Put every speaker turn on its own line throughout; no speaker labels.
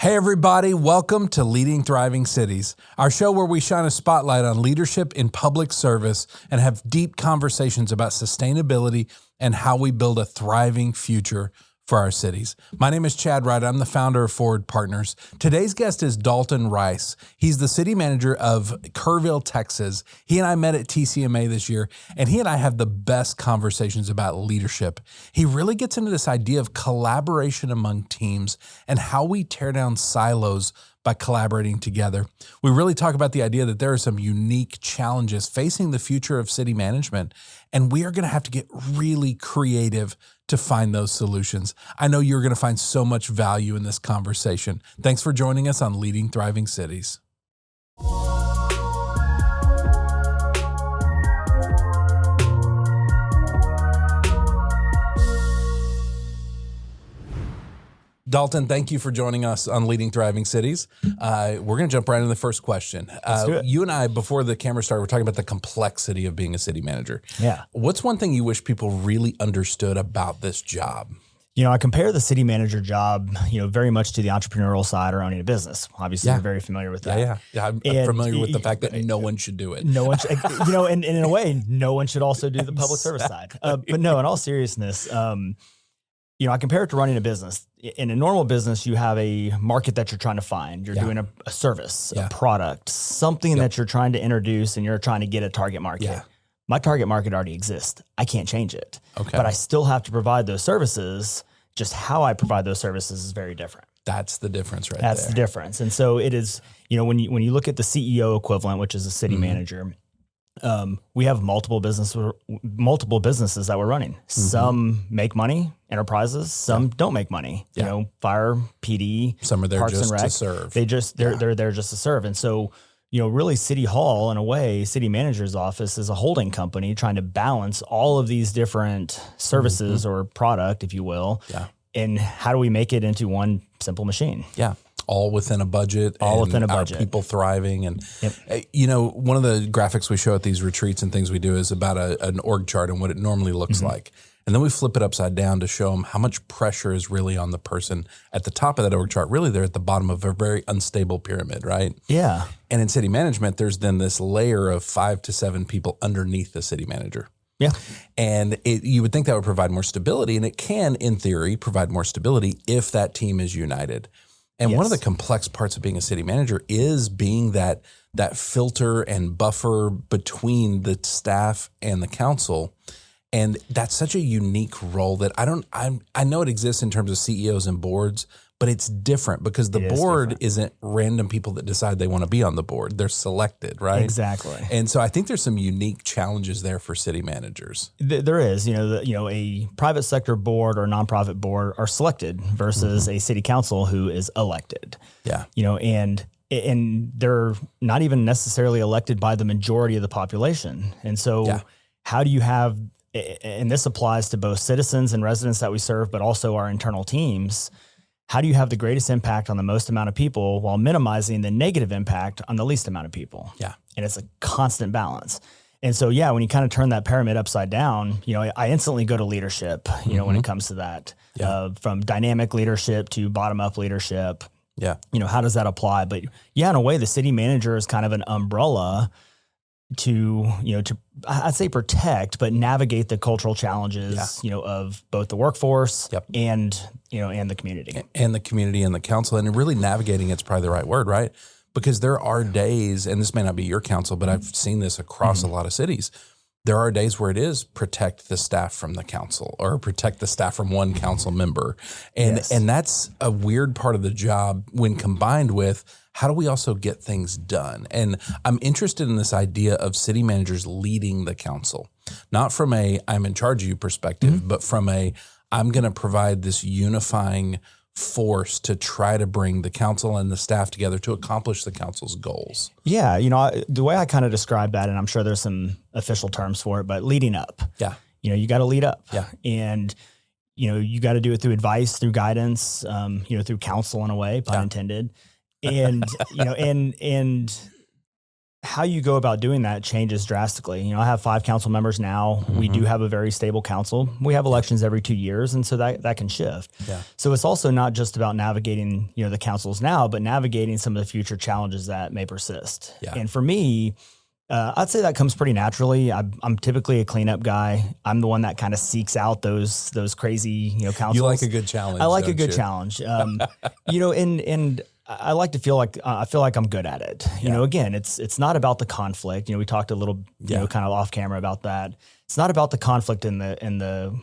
Hey everybody, welcome to Leading Thriving Cities, our show where we shine a spotlight on leadership in public service and have deep conversations about sustainability and how we build a thriving future for our cities. My name is Chad Wright. I'm the founder of Forward Partners. Today's guest is Dalton Rice. He's the city manager of Kerrville, Texas. He and I met at TCMA this year, and he and I have the best conversations about leadership. He really gets into this idea of collaboration among teams and how we tear down silos by collaborating together. We really talk about the idea that there are some unique challenges facing the future of city management, and we are going to have to get really creative to find those solutions. I know you're going to find so much value in this conversation. Thanks for joining us on Leading Thriving Cities. Dalton, thank you for joining us on Leading Thriving Cities. We're going to jump right into the first question.
Let's do it.
You and I, before the camera started, we're talking about the complexity of being a city manager.
Yeah.
What's one thing you wish people really understood about this job?
You know, I compare the city manager job, very much to the entrepreneurial side or owning a business. Obviously, you're very familiar with that.
Yeah. I'm familiar with the fact that no one should do it.
No one should, and in a way, no one should also do the public service side. But no, in all seriousness, I compare it to running a business. In a normal business, you have a market that you're trying to find. You're doing a service, a product, something that you're trying to introduce, and you're trying to get a target market. Yeah. My target market already exists. I can't change it. Okay. But I still have to provide those services. Just how I provide those services is very different.
That's the difference right there.
That's the difference. And so it is, when you look at the CEO equivalent, which is a city manager, we have multiple businesses that we're running. Some make money, enterprises. Some don't make money. Fire, PD,
some are there
Parks
just
and Rec.
To serve.
They're there just to serve. And so, really City Hall, in a way, city manager's office is a holding company trying to balance all of these different services or product, if you will. Yeah. And how do we make it into one simple machine?
Yeah. All within a budget. Our people thriving. And, one of the graphics we show at these retreats and things we do is about an org chart and what it normally looks like. And then we flip it upside down to show them how much pressure is really on the person at the top of that org chart. Really, they're at the bottom of a very unstable pyramid, right?
Yeah.
And in city management, there's then this layer of 5 to 7 people underneath the city manager.
Yeah.
And you would think that would provide more stability, and it can, in theory, provide more stability if that team is united. And one of the complex parts of being a city manager is being that filter and buffer between the staff and the council. And that's such a unique role that I know it exists in terms of CEOs and boards, but it's different because the board isn't random people that decide they want to be on the board. They're selected, right?
Exactly.
And so I think there's some unique challenges there for city managers.
There is, a private sector board or nonprofit board are selected versus a city council who is elected. Yeah. And they're not even necessarily elected by the majority of the population. And so how do you have, and this applies to both citizens and residents that we serve, but also our internal teams. How do you have the greatest impact on the most amount of people while minimizing the negative impact on the least amount of people? Yeah. And it's a constant balance. And so, when you kind of turn that pyramid upside down, I instantly go to leadership, when it comes to that, from dynamic leadership to bottom up leadership. Yeah. How does that apply? But in a way, the city manager is kind of an umbrella to I'd say protect, but navigate the cultural challenges, of both the workforce and the community.
And the community and the council. And really navigating it's probably the right word, right? Because there are days, and this may not be your council, but I've seen this across a lot of cities. There are days where it is protect the staff from the council or protect the staff from one council member. And that's a weird part of the job when combined with how do we also get things done? And I'm interested in this idea of city managers leading the council, not from a I'm in charge of you perspective, but from a I'm going to provide this unifying force to try to bring the council and the staff together to accomplish the council's goals.
Yeah. The way I kind of describe that, and I'm sure there's some official terms for it, but leading up. Yeah. You got to lead up. Yeah. And, you got to do it through advice, through guidance, through counsel in a way, pun intended. And, and how you go about doing that changes drastically. You know, I have 5 council members now. We do have a very stable council. We have elections every 2 years, and so that can shift.
Yeah.
So it's also not just about navigating, you know, the councils now, but navigating some of the future challenges that may persist.
Yeah.
And for me, I'd say that comes pretty naturally. I'm typically a cleanup guy. I'm the one that kind of seeks out those crazy, you know, councils.
You like a good challenge.
I like a good challenge. You know, and I like to feel like I feel like I'm good at it. You know, again, it's not about the conflict. You know, we talked a little, you know, kind of off camera about that. It's not about the conflict and the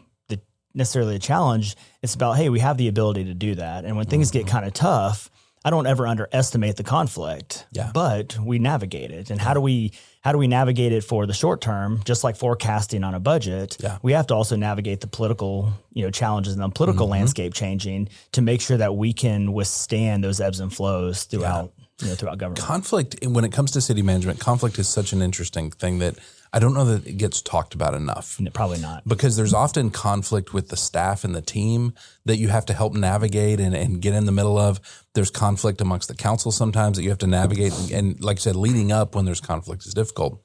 necessarily the challenge. It's about, hey, we have the ability to do that. And when things get kind of tough, I don't ever underestimate the conflict, but we navigate it. And how do we navigate it for the short term? Just like forecasting on a budget, we have to also navigate the political, you know, challenges and the political landscape changing to make sure that we can withstand those ebbs and flows throughout, you know, throughout government.
Conflict, when it comes to city management, conflict is such an interesting thing that I don't know that it gets talked about enough.
Probably not.
Because there's often conflict with the staff and the team that you have to help navigate and get in the middle of. There's conflict amongst the council sometimes that you have to navigate. And like I said, leading up when there's conflict is difficult.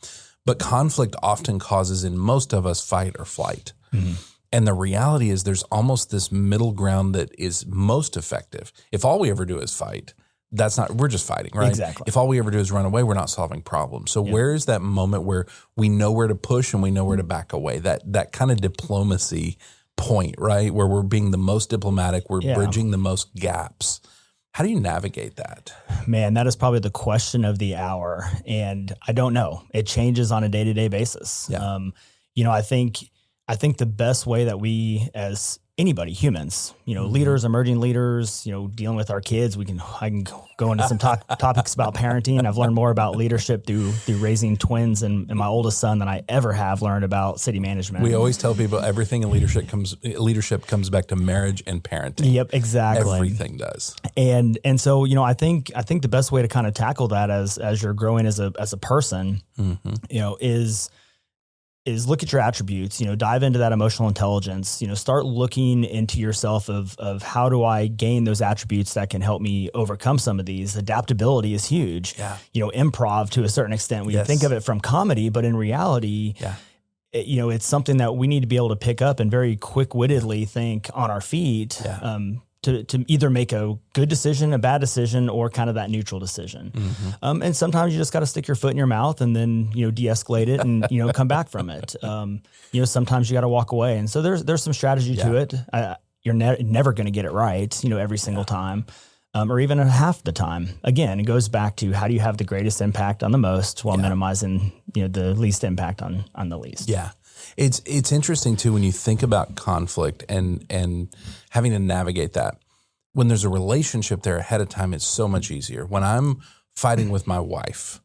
But conflict often causes in most of us fight or flight. And the reality is there's almost this middle ground that is most effective. If all we ever do is fight, we're just fighting, right?
Exactly.
If all we ever do is run away, we're not solving problems. So where is that moment where we know where to push and we know where to back away? That kind of diplomacy point, right? Where we're being the most diplomatic, we're bridging the most gaps. How do you navigate that?
Man, that is probably the question of the hour. And I don't know. It changes on a day-to-day basis.
Yeah.
You know, I think the best way that we as anybody, humans, you know, leaders, emerging leaders, you know, dealing with our kids, I can go into some topics about parenting. I've learned more about leadership through raising twins and my oldest son than I ever have learned about city management.
We always tell people everything in leadership comes back to marriage and parenting.
Yep, exactly.
Everything does.
And so, you know, I think the best way to kind of tackle that as you're growing as a person, you know, is look at your attributes, you know, dive into that emotional intelligence, you know, start looking into yourself of how do I gain those attributes that can help me overcome some of these. Adaptability is huge. Yeah. You know, improv to a certain extent, we think of it from comedy, but in reality, you know, it's something that we need to be able to pick up and very quick-wittedly think on our feet, to either make a good decision, a bad decision, or kind of that neutral decision. And sometimes you just got to stick your foot in your mouth and then, you know, de-escalate it and, you know, come back from it. You know, sometimes you got to walk away. And so there's some strategy to it. You're never going to get it right, you know, every single time, or even half the time. Again, it goes back to how do you have the greatest impact on the most while minimizing, you know, the least impact on the least. Yeah.
It's interesting too when you think about conflict and having to navigate that. When there's a relationship there ahead of time, it's so much easier. When I'm fighting with my wife,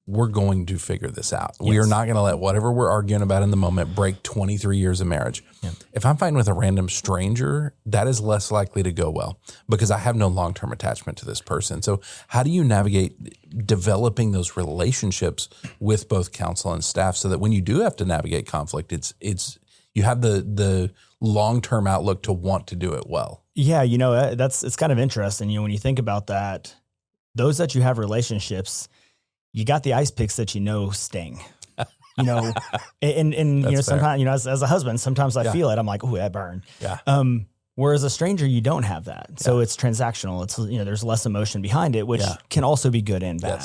we're going to figure this out. We are not going to let whatever we're arguing about in the moment break 23 years of marriage. If I'm fighting with a random stranger, that is less likely to go well because I have no long-term attachment to this person. So how do you navigate developing those relationships with both council and staff so that when you do have to navigate conflict, it's you have the long-term outlook to want to do it well?
Yeah, you know, it's kind of interesting. You know, when you think about that, those that you have relationships, you got the ice picks that you know sting. You know, and you know, sometimes, you know, as a husband, sometimes I feel it. I'm like, oh, that burn. Whereas a stranger, you don't have that. So it's transactional. It's, you know, there's less emotion behind it, which can also be good and bad.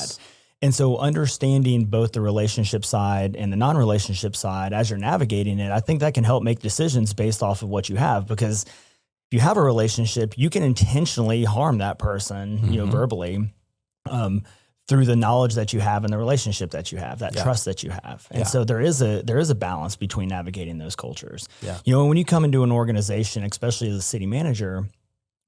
And so understanding both the relationship side and the non-relationship side as you're navigating it, I think that can help make decisions based off of what you have. Because if you have a relationship, you can intentionally harm that person, you know, verbally, through the knowledge that you have and the relationship that you have, that trust that you have. And so there is a balance between navigating those cultures. You know, when you come into an organization, especially as a city manager,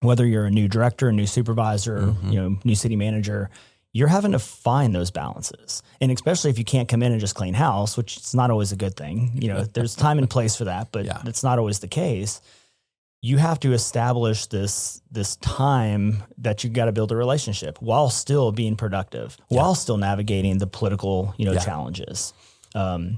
whether you're a new director, a new supervisor, you know, new city manager, you're having to find those balances. And especially if you can't come in and just clean house, which is not always a good thing. You know, there's time and place for that, but that's not always the case. You have to establish this time that you got to build a relationship while still being productive, while still navigating the political, you know, challenges.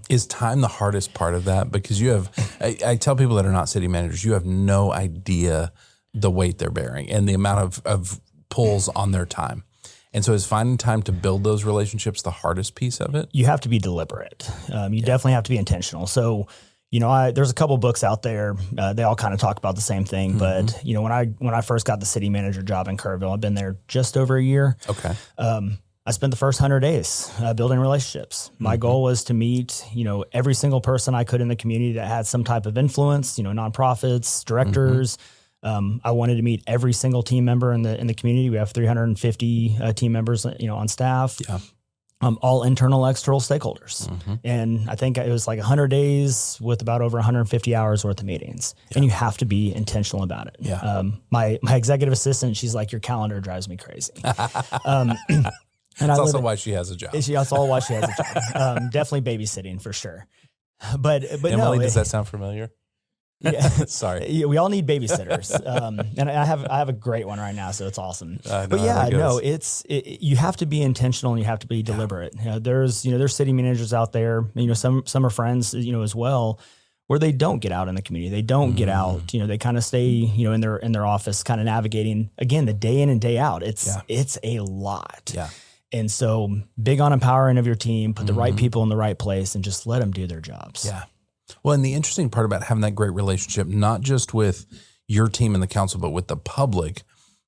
Is time the hardest part of that? Because you have, I tell people that are not city managers, you have no idea the weight they're bearing and the amount of pulls on their time. And so is finding time to build those relationships the hardest piece of it?
You have to be deliberate. You definitely have to be intentional. So, there's a couple books out there. They all kind of talk about the same thing. Mm-hmm. But, when I first got the city manager job in Kerrville, I've been there just over a year.
Okay.
I spent the first 100 days building relationships. My goal was to meet, every single person I could in the community that had some type of influence, nonprofits, directors. I wanted to meet every single team member in the community. We have 350 team members, on staff.
Yeah.
All internal, external stakeholders. Mm-hmm. And I think it was like 100 days with about over 150 hours worth of meetings. Yeah. And you have to be intentional about it.
Yeah.
My executive assistant, she's like, your calendar drives me crazy.
And that's also why she has a job.
That's all why she has a job. Definitely babysitting for sure. But
Emily, does that sound familiar?
Yeah.
Sorry.
Yeah, we all need babysitters. And I have a great one right now, so it's awesome. But you have to be intentional and you have to be deliberate. There's city managers out there, some are friends, as well, where they don't get out in the community. They don't get out, they kind of stay, in their office, kind of navigating again, the day in and day out. It's a lot.
Yeah.
And so big on empowering of your team, put the right people in the right place and just let them do their jobs.
Yeah. Well, and the interesting part about having that great relationship, not just with your team and the council, but with the public,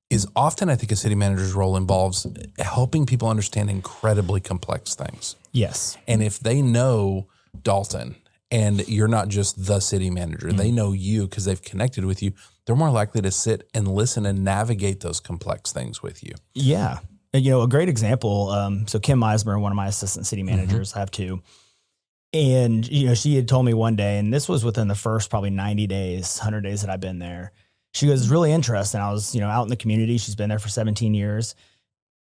is often I think a city manager's role involves helping people understand incredibly complex things.
Yes.
And if they know Dalton and you're not just the city manager, they know you because they've connected with you, they're more likely to sit and listen and navigate those complex things with you.
Yeah. A great example. So Kim Meismer, one of my assistant city managers, I have two. And, she had told me one day, and this was within the first probably 90 days, 100 days that I've been there. She goes, it's really interesting. I was, out in the community. She's been there for 17 years.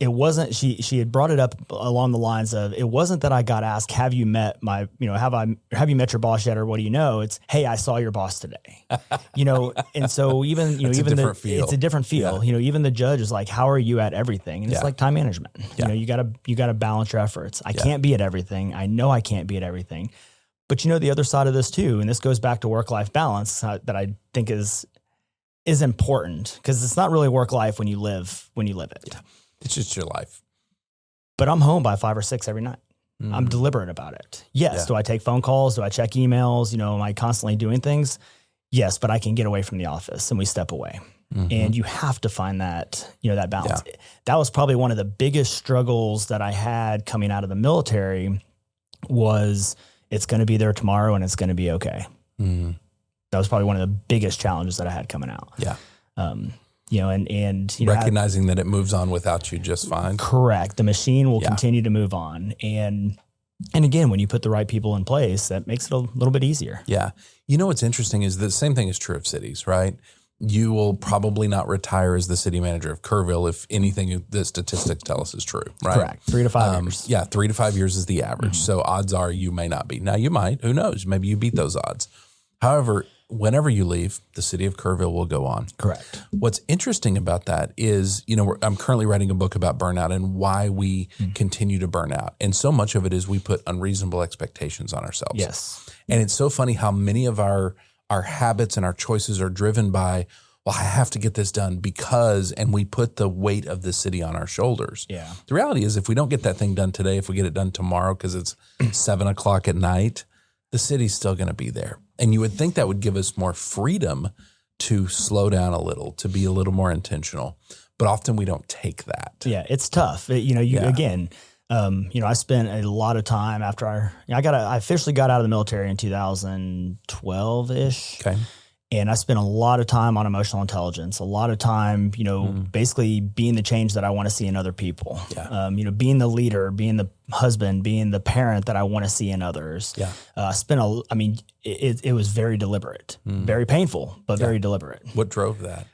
It wasn't, she had brought it up along the lines of, it wasn't that I got asked, have you met my, have you met your boss yet? Or what do you know? It's, hey, I saw your boss today, and so even, it's a different feel, even the judge is like, how are you at everything? And it's like time management, you gotta balance your efforts. I can't be at everything. I know I can't be at everything, but the other side of this too, and this goes back to work-life balance that I think is important because it's not really work-life when you live it.
Yeah. It's just your life.
But I'm home by 5 or 6 every night. I'm deliberate about it. Yes. Yeah. Do I take phone calls? Do I check emails? Am I constantly doing things? Yes, but I can get away from the office and we step away. And you have to find that, that balance. Yeah. That was probably one of the biggest struggles that I had coming out of the military was it's going to be there tomorrow and it's going to be okay. That was probably one of the biggest challenges that I had coming out.
Yeah.
And
recognizing that it moves on without you just fine.
Correct. The machine will continue to move on. And again, when you put the right people in place, that makes it a little bit easier.
Yeah. What's interesting is the same thing is true of cities, right? You will probably not retire as the city manager of Kerrville if anything the statistics tell us is true, right?
Correct. 3 to 5 years.
Yeah, 3 to 5 years is the average. So odds are you may not be. Now you might. Who knows? Maybe you beat those odds. However, whenever you leave, the city of Kerrville will go on.
Correct.
What's interesting about that is, I'm currently writing a book about burnout and why we continue to burn out. And so much of it is we put unreasonable expectations on ourselves.
Yes.
And it's so funny how many of our habits and our choices are driven by, well, I have to get this done because, and we put the weight of the city on our shoulders.
Yeah.
The reality is if we don't get that thing done today, if we get it done tomorrow because it's 7:00 at night, the city's still going to be there. And you would think that would give us more freedom to slow down a little, to be a little more intentional. But often we don't take that.
Yeah, it's tough. Again, I spent a lot of time after I officially got out of the military in 2012-ish.
Okay.
And I spent a lot of time on emotional intelligence, a lot of time, basically being the change that I want to see in other people.
Yeah.
Being the leader, being the husband, being the parent that I want to see in others.
Yeah.
It was very deliberate, very painful, but very deliberate.
What drove that?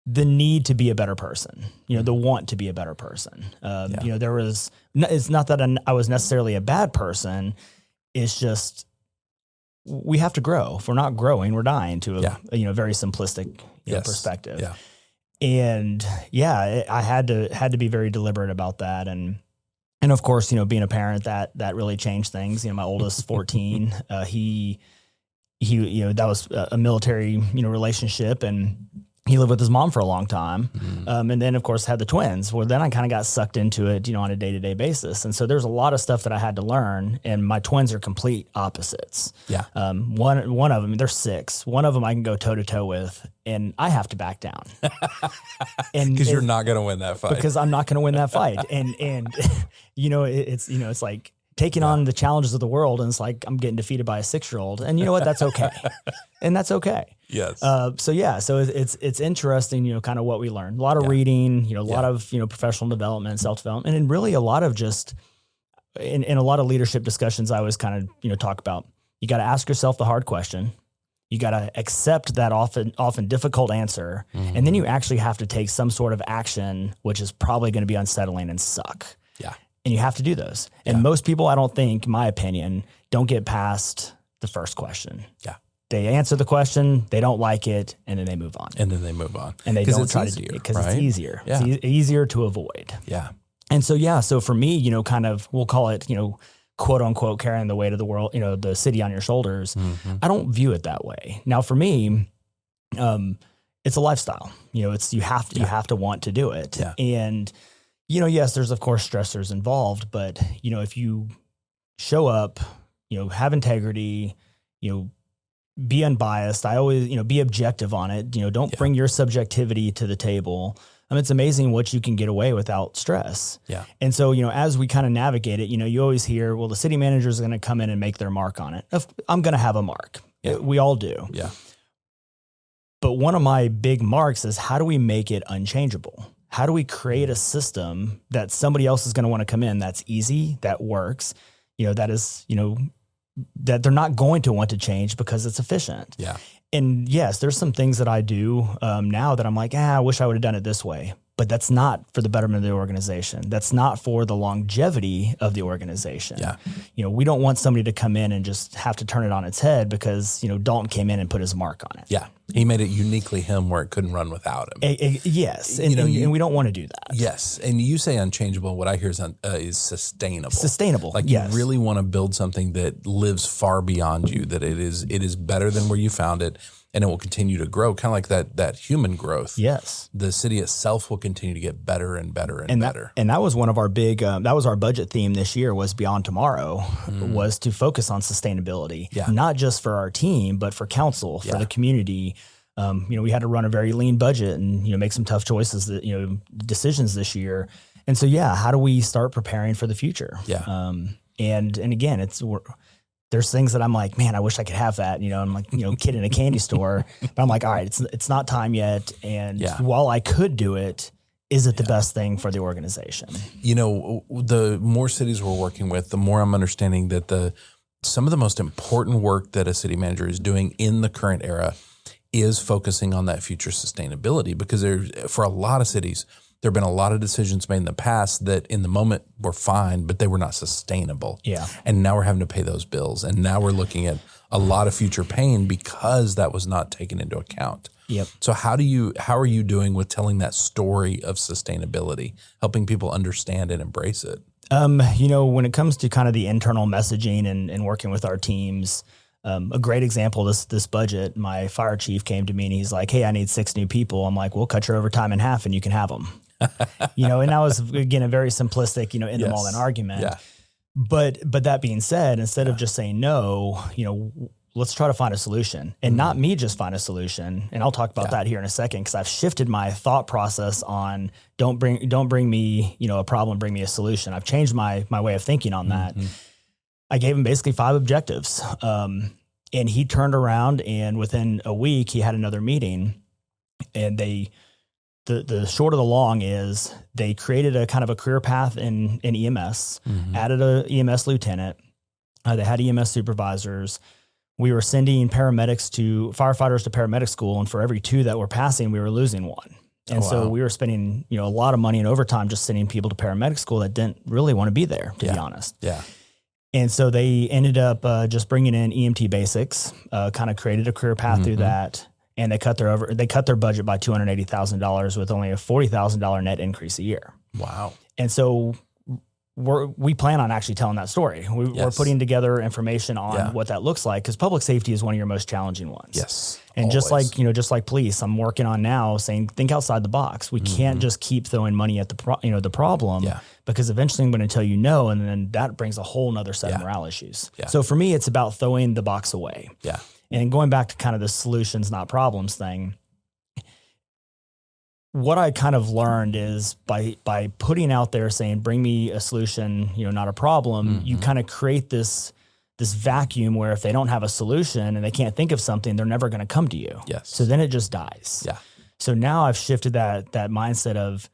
The need to be a better person, the want to be a better person. It's not that I was necessarily a bad person. It's just, we have to grow. If we're not growing, we're dying to a very simplistic perspective.
Yeah.
And I had to be very deliberate about that. And of course, being a parent, that really changed things. My oldest 14, he that was a military, relationship. And he lived with his mom for a long time. And then of course had the twins. Well, then I kind of got sucked into it, on a day-to-day basis. And so there's a lot of stuff that I had to learn, and my twins are complete opposites.
Yeah.
One of them, they're 6. One of them I can go toe to toe with, and I have to back down. And
because you're not going to win that fight.
Because I'm not going to win that fight. And it's like taking on the challenges of the world, and it's like I'm getting defeated by a 6-year-old, and you know what? That's okay. And that's okay.
Yes.
So it's interesting, kind of what we learned. A lot of reading, a lot of, professional development, self-development, and really a lot of just in a lot of leadership discussions, I always kind of, talk about, you got to ask yourself the hard question. You got to accept that often difficult answer. And then you actually have to take some sort of action, which is probably going to be unsettling and suck.
Yeah.
And you have to do those. And most people, I don't think, in my opinion, don't get past the first question. Yeah. They answer the question, they don't like it, and then they move on. And they don't try to do it because it's easier. Yeah. It's easier to avoid.
Yeah.
And so for me, kind of, we'll call it, quote unquote, carrying the weight of the world, the city on your shoulders. I don't view it that way. Now for me, it's a lifestyle. It's you have to want to do it. Yeah. And yes, there's of course stressors involved, but if you show up, have integrity, be unbiased. I always, be objective on it. Don't bring your subjectivity to the table. It's amazing what you can get away without stress. Yeah. And so, as we kind of navigate it, you always hear, well, the city manager is going to come in and make their mark on it. I'm going to have a mark. Yeah. We all do. Yeah. But one of my big marks is, how do we make it unchangeable? How do we create a system that somebody else is going to want to come in, that's easy, that works, that is, that they're not going to want to change because it's efficient. Yeah. And yes, there's some things that I do now that I'm like, I wish I would have done it this way. But that's not for the betterment of the organization. That's not for the longevity of the organization. Yeah. We don't want somebody to come in and just have to turn it on its head because, Dalton came in and put his mark on it. Yeah.
He made it uniquely him where it couldn't run without him.
Yes. And, and we don't want to do that.
Yes. And you say unchangeable. What I hear is sustainable.
Sustainable.
Like you really want to build something that lives far beyond you, that it is better than where you found it. And it will continue to grow, kind of like that human growth. Yes. The city itself will continue to get better and better and better.
And that was one of our big, that was our budget theme this year, was Beyond Tomorrow, was to focus on sustainability, not just for our team, but for council, for the community. We had to run a very lean budget and, make some tough choices, decisions this year. And so, how do we start preparing for the future? Yeah. And again, there's things that I'm like, man, I wish I could have that. I'm like, kid in a candy store, but I'm like, all right, it's not time yet. And while I could do it, is it the best thing for the organization?
The more cities we're working with, the more I'm understanding that some of the most important work that a city manager is doing in the current era is focusing on that future sustainability, because for a lot of cities, there have been a lot of decisions made in the past that in the moment were fine, but they were not sustainable. Yeah. And now we're having to pay those bills. And now we're looking at a lot of future pain because that was not taken into account. Yep. So how are you doing with telling that story of sustainability, helping people understand and embrace it?
When it comes to kind of the internal messaging and working with our teams, a great example, this budget, my fire chief came to me and he's like, hey, I need 6 new people. I'm like, we'll cut your overtime in half and you can have them. And that was, again, a very simplistic, in the moment argument. Yeah. But that being said, instead of just saying no, let's try to find a solution, and not me just find a solution. And I'll talk about that here in a second, because I've shifted my thought process on don't bring me, a problem, bring me a solution. I've changed my way of thinking on that. I gave him basically 5 objectives. And he turned around, and within a week he had another meeting, and the short of the long is they created a kind of a career path in EMS, added a EMS lieutenant. They had EMS supervisors. We were sending firefighters to paramedic school, and for every 2 that were passing, we were losing 1. And so we were spending, a lot of money in overtime just sending people to paramedic school that didn't really want to be there, to be honest. Yeah. And so they ended up just bringing in EMT basics, kind of created a career path through that. And they cut their budget by $280,000 with only a $40,000 net increase a year. Wow. And so we plan on actually telling that story. We're putting together information on what that looks like, because public safety is one of your most challenging ones.
Yes.
And
always.
just like police, I'm working on now saying, think outside the box. We can't just keep throwing money at the problem, because eventually I'm going to tell you no. And then that brings a whole nother set of morale issues. Yeah. So for me, it's about throwing the box away.
Yeah.
And going back to kind of the solutions, not problems thing, what I kind of learned is by putting out there saying, bring me a solution, not a problem, you kind of create this vacuum where if they don't have a solution and they can't think of something, they're never going to come to you.
Yes.
So then it just dies.
Yeah.
So now I've shifted that mindset of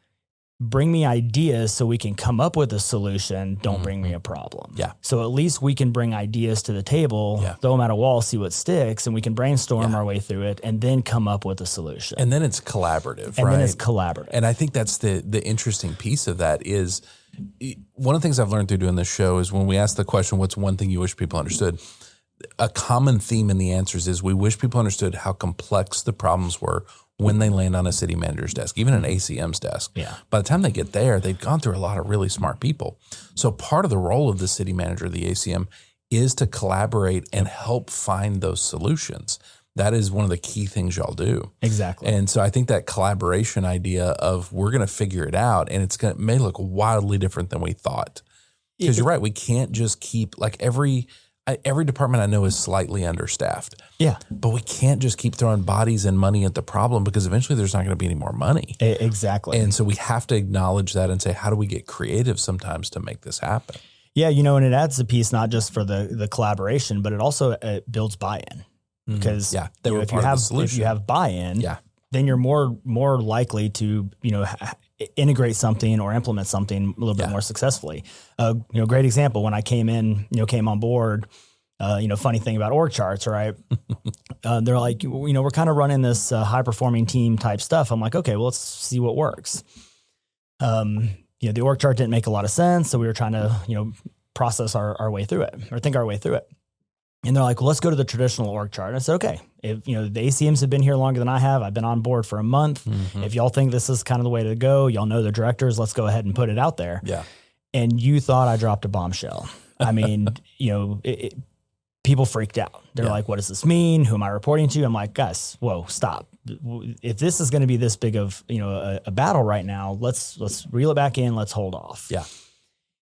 bring me ideas so we can come up with a solution. Don't bring me a problem.
Yeah.
So at least we can bring ideas to the table, throw them at a wall, see what sticks, and we can brainstorm our way through it and then come up with a solution.
And then it's collaborative,
and
right?
then it's collaborative.
And I think that's the interesting piece of that is one of the things I've learned through doing this show is when we ask the question, what's one thing you wish people understood? A common theme in the answers is we wish people understood how complex the problems were when they land on a city manager's desk, even an ACM's desk.
Yeah.
By the time they get there, they've gone through a lot of really smart people. So part of the role of the city manager, the ACM, is to collaborate and help find those solutions. That is one of the key things y'all do.
Exactly.
And so I think that collaboration idea of we're going to figure it out, and it may look wildly different than we thought. Because you're right, we can't just keep, like every department I know is slightly understaffed.
Yeah.
But we can't just keep throwing bodies and money at the problem, because eventually there's not going to be any more money.
Exactly.
And so we have to acknowledge that and say, how do we get creative sometimes to make this happen?
Yeah, and it adds a piece not just for the collaboration, but it also builds buy-in. Because if you have buy-in, then you're more likely to integrate something or implement something a little bit more successfully. Great example, when I came on board, funny thing about org charts, right? They're like, we're kind of running this high performing team type stuff. I'm like, okay, well, let's see what works. The org chart didn't make a lot of sense, so we were trying to process our way through it, or think our way through it. And they're like, well, let's go to the traditional org chart. And I said, okay, if the ACMs have been here longer than I have, I've been on board for a month. If y'all think this is kind of the way to go, y'all know the directors, let's go ahead and put it out there.
Yeah.
And you thought I dropped a bombshell. I mean, people freaked out. They're like, what does this mean? Who am I reporting to? I'm like, guys, whoa, stop. If this is going to be this big of, a battle right now, let's reel it back in. Let's hold off.
Yeah.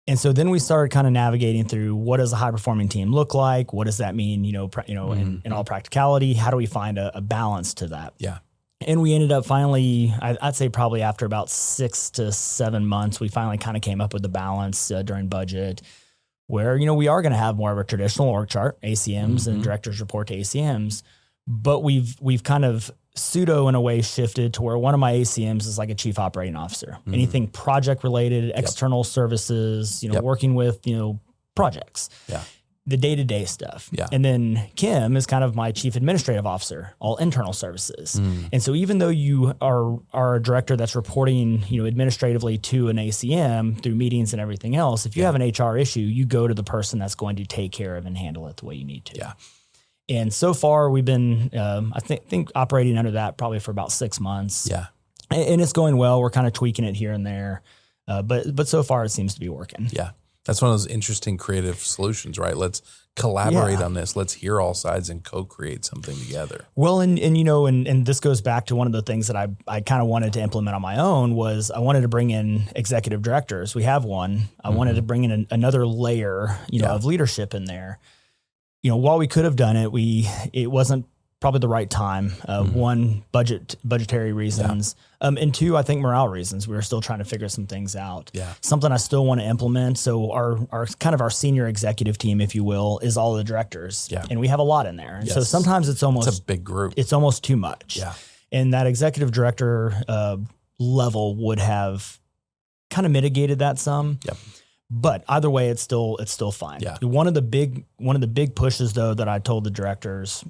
And so then we started kind of navigating through, what does a high performing team look like? What does that mean, in all practicality? How do we find a balance to that? Yeah. And we ended up finally, I'd say probably after about 6 to 7 months, we finally kind of came up with the balance during budget where, we are going to have more of a traditional org chart, ACMs and directors report to ACMs, but we've kind of pseudo in a way shifted to where one of my ACMs is like a chief operating officer. Anything project related, external services, working with, projects. Yeah. The day-to-day stuff. Yeah. And then Kim is kind of my chief administrative officer, all internal services. And so even though you are a director that's reporting, administratively to an ACM through meetings and everything else, if you have an HR issue, you go to the person that's going to take care of and handle it the way you need to. Yeah. And so far we've been, I think operating under that probably for about 6 months. Yeah. And it's going well. We're kind of tweaking it here and there. But so far it seems to be working. Yeah.
That's one of those interesting creative solutions, right? Let's collaborate on this. Let's hear all sides and co-create something together.
Well, and this goes back to one of the things that I kind of wanted to implement on my own was I wanted to bring in executive directors. We have one. I wanted to bring in another layer, of leadership in there. While we could have done it, it wasn't probably the right time. One, budgetary reasons. And two, I think morale reasons. We were still trying to figure some things out. Yeah. Something I still want to implement. So our kind of our senior executive team, if you will, is all the directors. Yeah. And we have a lot in there. And so sometimes it's a
big group.
It's almost too much. Yeah. And that executive director level would have kind of mitigated that some. Yep. But either way, it's still fine. Yeah. One of the big pushes though that I told the directors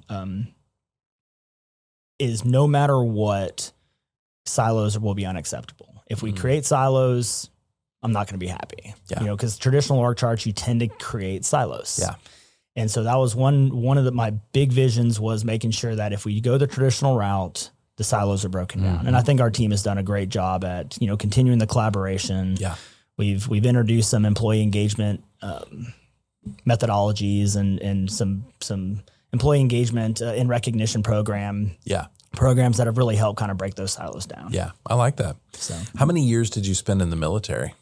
is no matter what, silos will be unacceptable. If we create silos, I'm not going to be happy. Yeah. Because traditional org charts, you tend to create silos. Yeah. And so that was one of my big visions was making sure that if we go the traditional route, the silos are broken down. And I think our team has done a great job at, continuing the collaboration. Yeah. We've introduced some employee engagement methodologies and some employee engagement and recognition programs that have really helped kind of break those silos down.
Yeah, I like that. So, how many years did you spend in the military?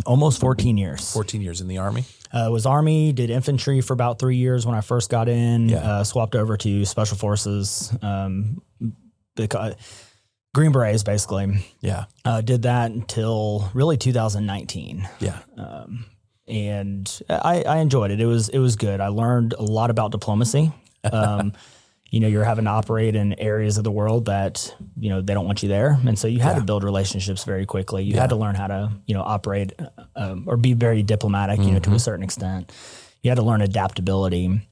Almost 14 years.
14 years in the Army?
Was Army, did infantry for about 3 years when I first got in, swapped over to Special Forces, Green Berets, basically.
Yeah.
Did that until really 2019.
Yeah.
And I enjoyed it. It was good. I learned a lot about diplomacy. You're having to operate in areas of the world that, they don't want you there. And so you had to build relationships very quickly. You had to learn how to, operate or be very diplomatic, to a certain extent. You had to learn adaptability.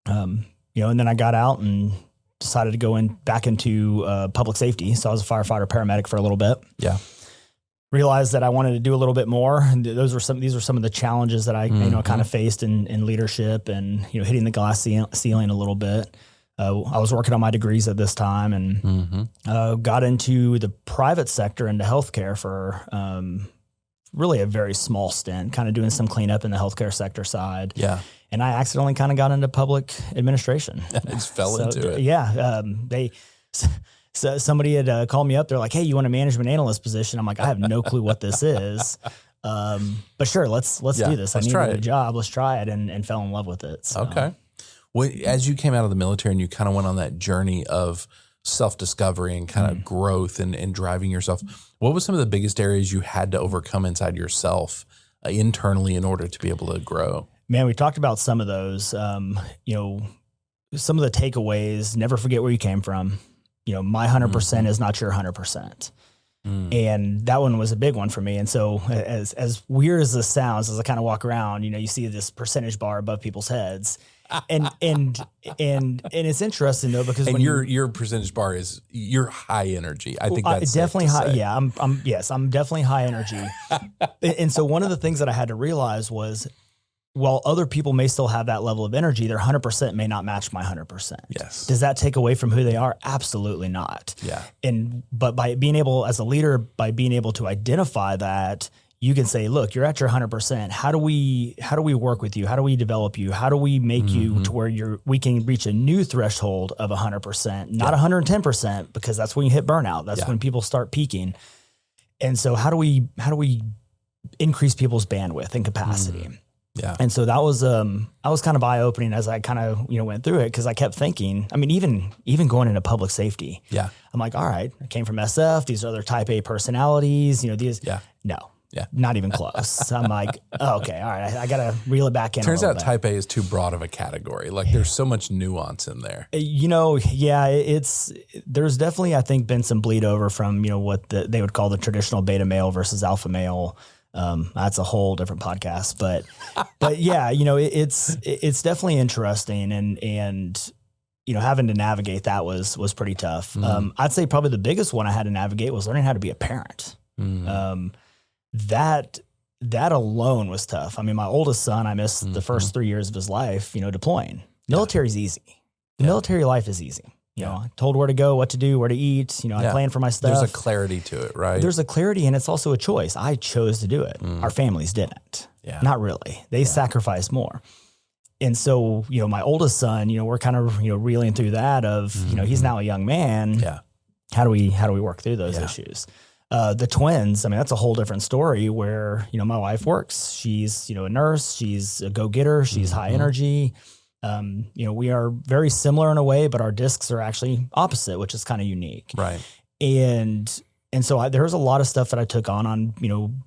And then I got out and decided to go back into public safety. So I was a firefighter paramedic for a little bit.
Yeah.
Realized that I wanted to do a little bit more. And these were some of the challenges that I, kind of faced in leadership and, hitting the glass ceiling a little bit. I was working on my degrees at this time and got into the private sector, into healthcare for really a very small stint, kind of doing some cleanup in the healthcare sector side.
Yeah.
And I accidentally kind of got into public administration.
I just fell into it.
Yeah. Somebody had called me up. They're like, "Hey, you want a management analyst position?" I'm like, "I have no clue what this is." But sure, let's do this. I needed a job. Let's try it, and fell in love with it. So.
Okay. Well, as you came out of the military and you kind of went on that journey of self-discovery and kind of growth and driving yourself, what was some of the biggest areas you had to overcome inside yourself internally in order to be able to grow?
Man, we talked about some of those. Some of the takeaways: never forget where you came from. My 100% is not your 100%. And that one was a big one for me. And so as weird as this sounds, as I kind of walk around, you see this percentage bar above people's heads. And it's interesting though, because when
your percentage bar is you're high energy. I think that's
definitely high. Yeah. I'm definitely high energy. And so one of the things that I had to realize was, while other people may still have that level of energy, their 100% may not match my 100%.
Yes.
Does that take away from who they are? Absolutely not.
Yeah.
But by being able, as a leader, by being able to identify that, you can say, look, you're at your 100%. How do we work with you? How do we develop you? How do we make you to where we can reach a new threshold of 100%, not 110%, because that's when you hit burnout. That's when people start peaking. And so how do we increase people's bandwidth and capacity?
Yeah.
And so that was kind of eye-opening as I kind of, went through it, because I kept thinking, I mean, even going into public safety, I'm like, all right, I came from SF, these are other type A personalities, not even close. I'm like, oh, okay, all right, I got to reel it back in.
Turns out type A is too broad of a category. Like there's so much nuance in there.
There's definitely, I think, been some bleed over from, what they would call the traditional beta male versus alpha male. That's a whole different podcast, but yeah, it's definitely interesting and having to navigate that was pretty tough. I'd say probably the biggest one I had to navigate was learning how to be a parent. That alone was tough. I mean, my oldest son, I missed the first 3 years of his life, deploying. Military's easy. The military life is easy. Told where to go, what to do, where to eat. I plan for my stuff.
There's a clarity to it, right?
There's a clarity, and it's also a choice. I chose to do it. Our families didn't. Yeah. Not really. They sacrificed more. And so, my oldest son, we're kind of, reeling through that of, he's now a young man.
Yeah.
How do we work through those issues? The twins, I mean, that's a whole different story where, my wife works. She's, a nurse. She's a go-getter. She's high energy. We are very similar in a way, but our discs are actually opposite, which is kind of unique.
Right.
And so there was a lot of stuff that I took on,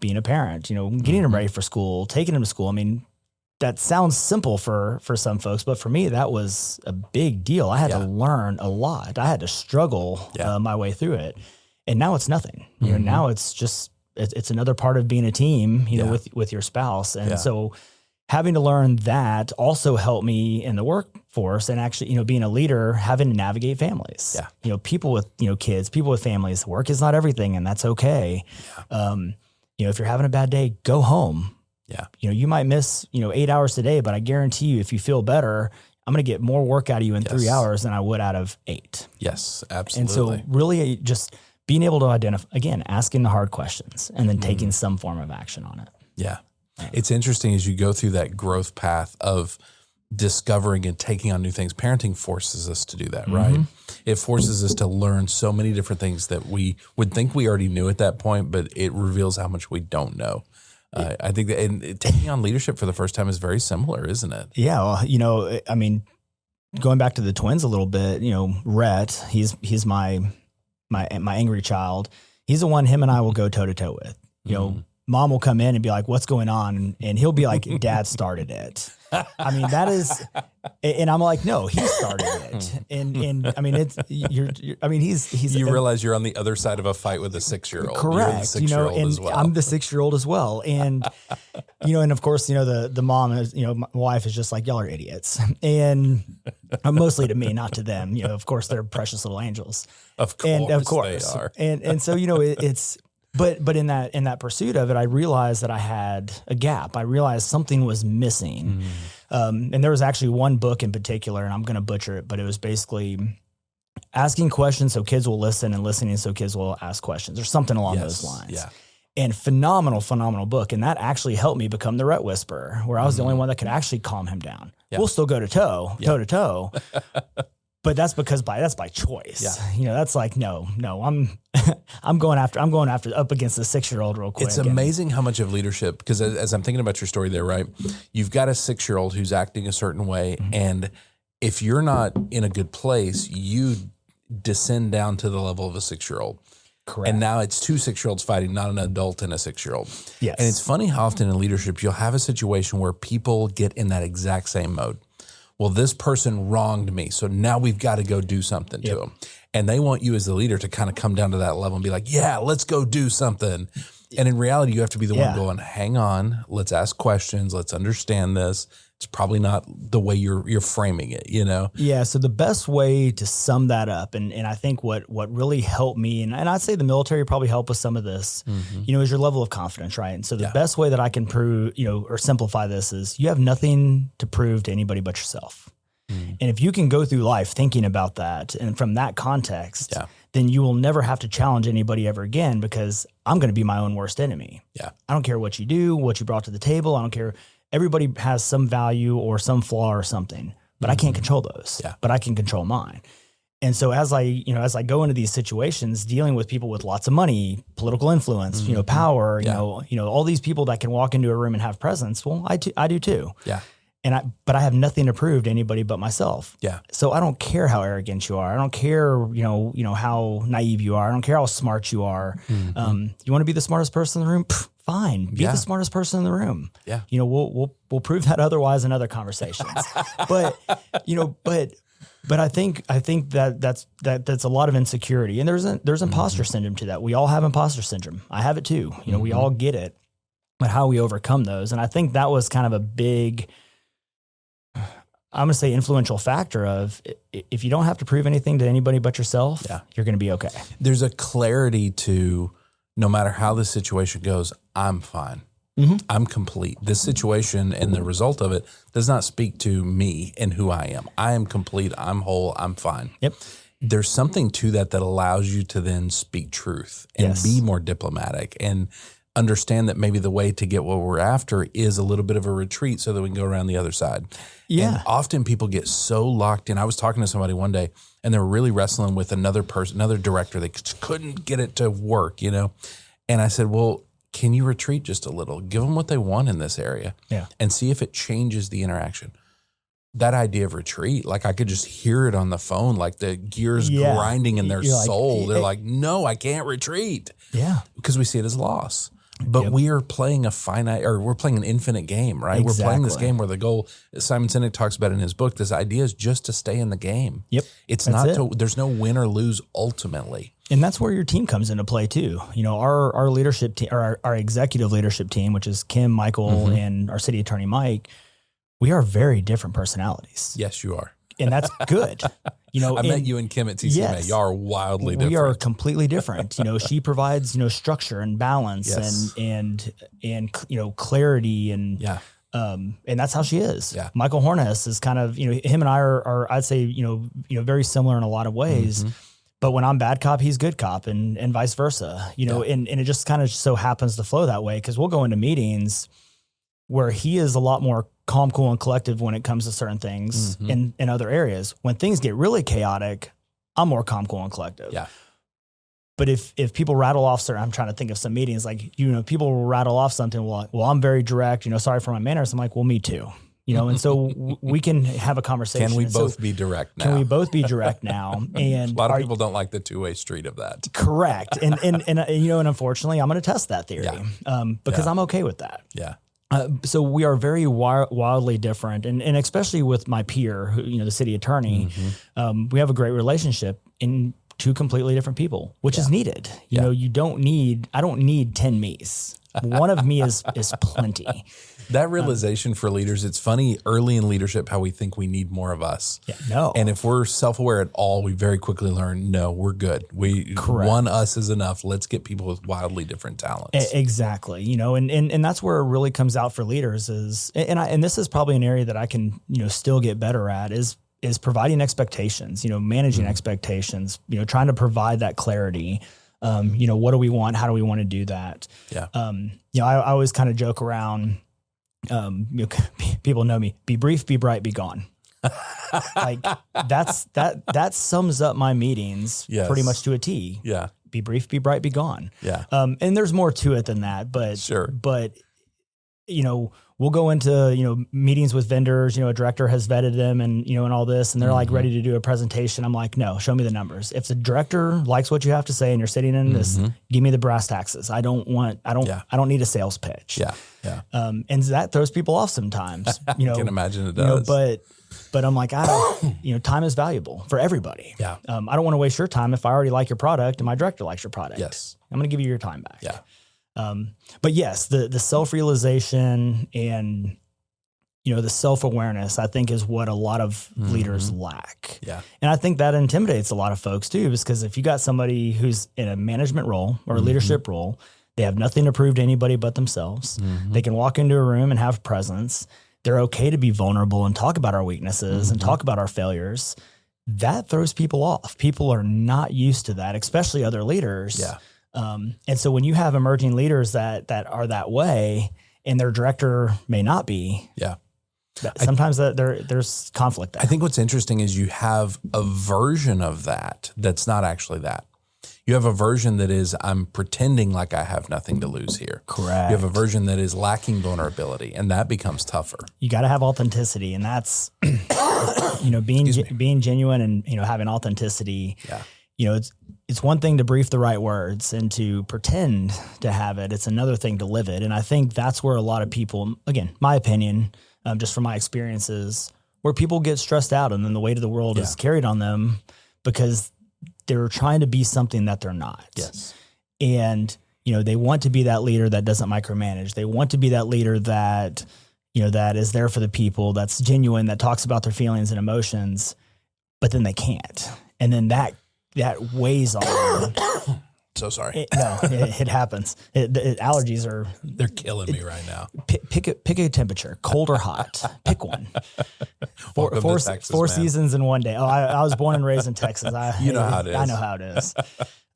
being a parent, getting them ready for school, taking them to school. I mean, that sounds simple for some folks, but for me, that was a big deal. I had to learn a lot. I had to struggle my way through it. And now it's nothing, now it's just, it's another part of being a team, with your spouse. And so having to learn that also helped me in the workforce and actually, being a leader, having to navigate families. Yeah. People with, kids, people with families. Work is not everything, and that's okay. Yeah. If you're having a bad day, go home.
Yeah.
You might miss, 8 hours today, but I guarantee you, if you feel better, I'm going to get more work out of you in 3 hours than I would out of 8.
Yes, absolutely.
And so really just being able to identify, again, asking the hard questions and then taking some form of action on it.
Yeah. It's interesting as you go through that growth path of discovering and taking on new things. Parenting forces us to do that, right? It forces us to learn so many different things that we would think we already knew at that point, but it reveals how much we don't know. I think that and taking on leadership for the first time is very similar, isn't it?
Yeah. Well, I mean, going back to the twins a little bit, Rhett, he's my angry child. He's the one him and I will go toe to toe with. Mom will come in and be like, "What's going on?" And he'll be like, "Dad started it." I mean, that is, and I'm like, "No, he started it." And I mean, he's.
You realize you're on the other side of a fight with a 6-year-old.
Correct.
You're the 6-year-old
and
as well.
I'm the 6-year-old as well. And, and of course, the mom is, my wife is just like, y'all are idiots. And mostly to me, not to them. Of course, they're precious little angels.
Of course they are.
And so, it's, but in that pursuit of it, I realized that I had a gap. I realized something was missing. And there was actually one book in particular, and I'm going to butcher it, but it was basically asking questions so kids will listen and listening so kids will ask questions or something along those lines.
Yeah.
And phenomenal book. And that actually helped me become the Rhett Whisperer, where I was the only one that could actually calm him down. Yeah. We'll still go toe to toe. But that's by choice. Yeah. That's like, no, I'm going after up against the 6-year-old real quick.
It's amazing how much of leadership, because as I'm thinking about your story there, right? You've got a 6-year-old who's acting a certain way. And if you're not in a good place, you descend down to the level of a 6-year-old.
Correct.
And now it's 2 6-year-olds fighting, not an adult and a 6-year-old.
Yes.
And it's funny how often in leadership, you'll have a situation where people get in that exact same mode. Well, this person wronged me, so now we've got to go do something to them. And they want you as the leader to kind of come down to that level and be like, yeah, let's go do something. And in reality, you have to be the one going, hang on, let's ask questions, let's understand this. It's probably not the way you're framing it, Yeah,
so the best way to sum that up, and I think what really helped me, and I'd say the military probably helped with some of this, is your level of confidence, right? And so the best way that I can prove, or simplify this is you have nothing to prove to anybody but yourself. And if you can go through life thinking about that, and from that context, then you will never have to challenge anybody ever again, because I'm going to be my own worst enemy.
Yeah,
I don't care what you do, what you brought to the table. I don't care. Everybody has some value or some flaw or something, but I can't control those.
Yeah.
But I can control mine. And so as I go into these situations, dealing with people with lots of money, political influence, power, all these people that can walk into a room and have presence. Well, I do too.
Yeah.
But I have nothing to prove to anybody but myself.
Yeah.
So I don't care how arrogant you are. I don't care, how naive you are. I don't care how smart you are. You want to be the smartest person in the room? Fine. Be the smartest person in the room.
Yeah.
We'll prove that otherwise in other conversations. But I think that's a lot of insecurity, and there's imposter syndrome to that. We all have imposter syndrome. I have it too. We all get it, but how we overcome those. And I think that was kind of a big, I'm going to say, influential factor of, if you don't have to prove anything to anybody but yourself, you're going to be okay. There's
a clarity to, no matter how the situation goes, I'm fine. I'm complete. This situation and the result of it does not speak to me and who I am. I am complete. I'm whole. I'm fine.
Yep.
There's something to that allows you to then speak truth and be more diplomatic and understand that maybe the way to get what we're after is a little bit of a retreat so that we can go around the other side.
Yeah.
And often people get so locked in. I was talking to somebody one day and they were really wrestling with another director. They couldn't get it to work, And I said, well, can you retreat just a little? Give them what they want in this area and see if it changes the interaction. That idea of retreat, like I could just hear it on the phone, like the gears grinding in their soul. They're like, no, I can't retreat.
Yeah.
Because we see it as loss. But we are playing we're playing an infinite game, right?
Exactly.
We're playing this game where the goal, Simon Sinek talks about in his book, this idea is just to stay in the game.
Yep.
There's no win or lose ultimately.
And that's where your team comes into play too. Our leadership team, or our executive leadership team, which is Kim, Michael, and our city attorney, Mike, we are very different personalities.
Yes, you are.
And that's good.
I met you and Kim at TCMA.
Yes,
y'all are wildly different.
We are completely different. She provides, structure and balance and clarity and that's how she is.
Yeah.
Michael Horness is kind of, him and I are I'd say, very similar in a lot of ways. But when I'm bad cop, he's good cop, and vice versa, and it just kind of so happens to flow that way, because we'll go into meetings where he is a lot more calm, cool, and collective when it comes to certain things in other areas. When things get really chaotic, I'm more calm, cool, and collective.
Yeah.
But if people rattle off certain, I'm trying to think of some meetings, like, people will rattle off something, well, I'm very direct, sorry for my manners. I'm like, well, me too. And so we can have a conversation.
Can we both be direct now?
Can we both be direct now? And
a lot of people don't like the two-way street of that.
Correct. And unfortunately, I'm going to test that theory because I'm okay with that.
Yeah.
So we are very wildly different. And especially with my peer, who, the city attorney, we have a great relationship in two completely different people, which is needed. I don't need 10 me's. One of me is plenty.
That realization for leaders, it's funny early in leadership how we think we need more of us.
Yeah, no.
And if we're self-aware at all, we very quickly learn, no, we're good. One us is enough. Let's get people with wildly different talents.
Exactly. And that's where it really comes out for leaders is, and this is probably an area that I can, still get better at is providing expectations, managing expectations, trying to provide that clarity. What do we want? How do we want to do that?
Yeah.
I always kind of joke around, people know me, be brief, be bright, be gone. Like that sums up my meetings pretty much to a T.
Yeah.
Be brief, be bright, be gone.
Yeah.
And there's more to it than that, but
sure.
But we'll go into, meetings with vendors, a director has vetted them and, and all this, and they're like ready to do a presentation. I'm like, no, show me the numbers. If the director likes what you have to say and you're sitting in this, give me the brass taxes. I don't need a sales pitch.
Yeah. Yeah.
And that throws people off sometimes,
I can imagine it does.
But I'm like, time is valuable for everybody.
Yeah.
I don't want to waste your time if I already like your product and my director likes your product.
Yes.
I'm going to give you your time back.
Yeah.
But yes, the self-realization and, the self-awareness, I think, is what a lot of leaders lack.
Yeah.
And I think that intimidates a lot of folks too, because if you got somebody who's in a management role or a leadership role, they have nothing to prove to anybody but themselves. They can walk into a room and have presence. They're okay to be vulnerable and talk about our weaknesses and talk about our failures. That throws people off. People are not used to that, especially other leaders.
Yeah.
And so when you have emerging leaders that are that way and their director may not be, sometimes there's conflict there.
I think what's interesting is you have a version of that's not actually that. You have a version that is, I'm pretending like I have nothing to lose here.
Correct.
You have a version that is lacking vulnerability, and that becomes tougher.
You got to have authenticity, and that's, being genuine and, having authenticity.
Yeah.
It's one thing to brief the right words and to pretend to have it. It's another thing to live it. And I think that's where a lot of people, again, my opinion, just from my experiences, where people get stressed out and then the weight of the world is carried on them because they're trying to be something that they're not.
Yes.
And, they want to be that leader that doesn't micromanage. They want to be that leader that, that is there for the people, that's genuine, that talks about their feelings and emotions, but then they can't. And then that weighs on them.
So sorry.
It happens. Allergies
they're killing me right now.
Pick a temperature, cold or hot. Pick one. Four seasons in one day. Oh, I was born and raised in Texas.
You know how it is.
I know how it is.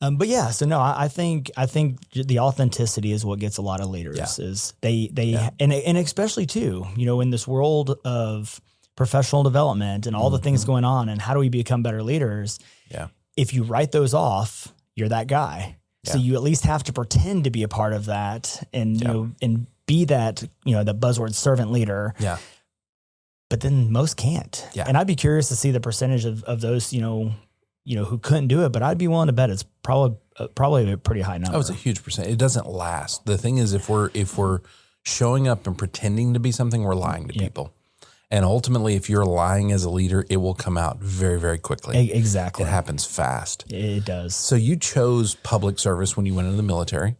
But yeah, so no, I think the authenticity is what gets a lot of leaders is and especially too, in this world of professional development and all the things going on and how do we become better leaders?
Yeah.
If you write those off, you're that guy. Yeah. So you at least have to pretend to be a part of that and, and be that, the buzzword servant leader.
Yeah.
But then most can't.
Yeah.
And I'd be curious to see the percentage of those, who couldn't do it, but I'd be willing to bet it's probably a pretty high number.
Oh, it's a huge percent. It doesn't last. The thing is, if we're showing up and pretending to be something, we're lying to people. And ultimately, if you're lying as a leader, it will come out very, very quickly.
Exactly.
It happens fast.
It does.
So you chose public service when you went into the military.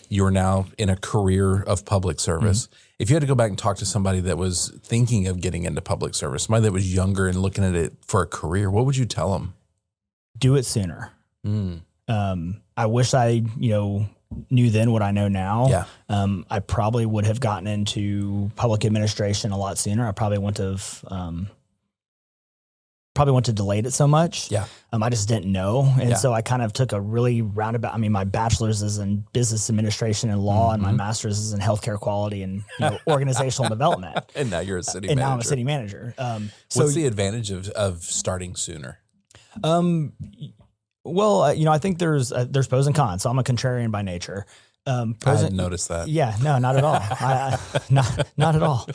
You are now in a career of public service. If you had to go back and talk to somebody that was thinking of getting into public service, somebody that was younger and looking at it for a career, what would you tell them?
Do it sooner. I wish I, knew then what I know now.
Yeah.
I probably would have gotten into public administration a lot sooner. I probably wouldn't have probably wouldn't have delayed it so much.
Yeah.
I just didn't know. And so I kind of took a really roundabout, I mean, my bachelor's is in business administration and law, and my master's is in healthcare quality and organizational development.
And now you're a city manager.
And now I'm a city manager.
What's the advantage of starting sooner?
Well, I think there's pros and cons. So I'm a contrarian by nature.
I hadn't noticed that.
Yeah, no, not at all. Not at all.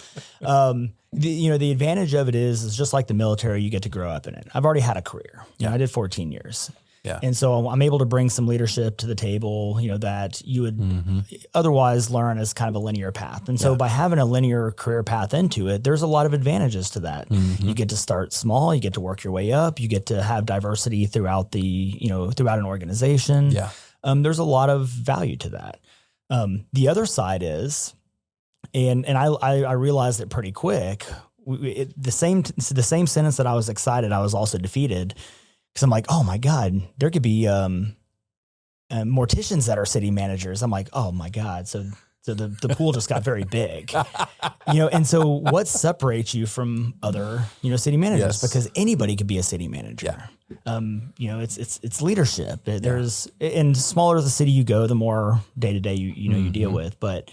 The advantage of it is just like the military, you get to grow up in it. I've already had a career. I did 14 years.
Yeah.
And so I'm able to bring some leadership to the table, that you would otherwise learn as kind of a linear path. And so by having a linear career path into it, there's a lot of advantages to that. You get to start small, you get to work your way up, you get to have diversity throughout throughout an organization.
Yeah.
There's a lot of value to that. The other side is, and I realized it pretty quick. The same sentence that I was excited, I was also defeated, because I'm like, oh my God, there could be morticians that are city managers. I'm like, oh my God, so the pool just got very big, And so what separates you from other city managers? Because anybody could be a city manager. Yeah. It's leadership. And smaller the city you go, the more day to day you deal with. But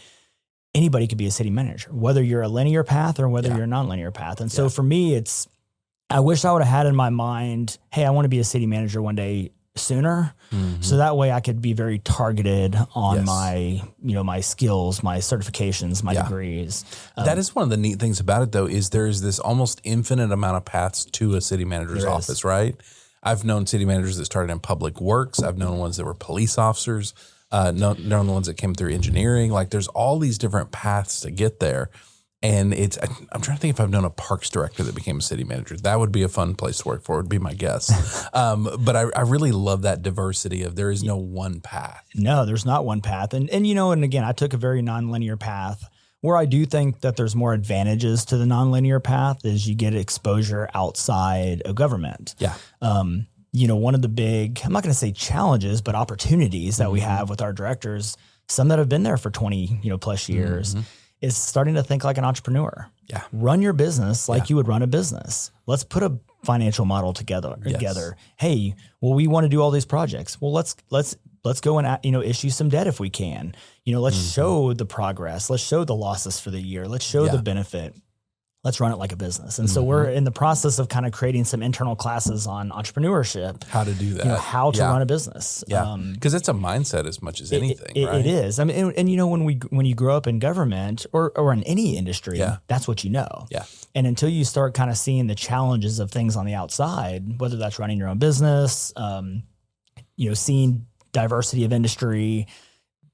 anybody could be a city manager, whether you're a linear path or whether you're a non-linear path. And so for me, I wish I would have had in my mind, hey, I want to be a city manager one day sooner. So that way I could be very targeted on my, my skills, my certifications, my degrees.
That is one of the neat things about it, though, is there is this almost infinite amount of paths to a city manager's office, right? I've known city managers that started in public works. I've known ones that were police officers, known the ones that came through engineering. Like there's all these different paths to get there. And I'm trying to think if I've known a parks director that became a city manager. That would be a fun place to work for, would be my guess. But I really love that diversity of there is no one path.
No, there's not one path. And again, I took a very nonlinear path. Where I do think that there's more advantages to the nonlinear path is you get exposure outside of government.
Yeah.
One of the big, I'm not going to say challenges, but opportunities that we have with our directors, some that have been there for 20, plus years, is starting to think like an entrepreneur.
Yeah.
Run your business like you would run a business. Let's put a financial model together. Hey, well, we want to do all these projects. Well, let's go and issue some debt if we can. Let's show the progress. Let's show the losses for the year. Let's show the benefit. Let's run it like a business. And so we're in the process of kind of creating some internal classes on entrepreneurship.
How to do that.
How to run a business.
Yeah. Because it's a mindset as much as anything, right?
It is. I mean, and when you grow up in government or in any industry, that's what you know.
Yeah.
And until you start kind of seeing the challenges of things on the outside, whether that's running your own business, seeing diversity of industry,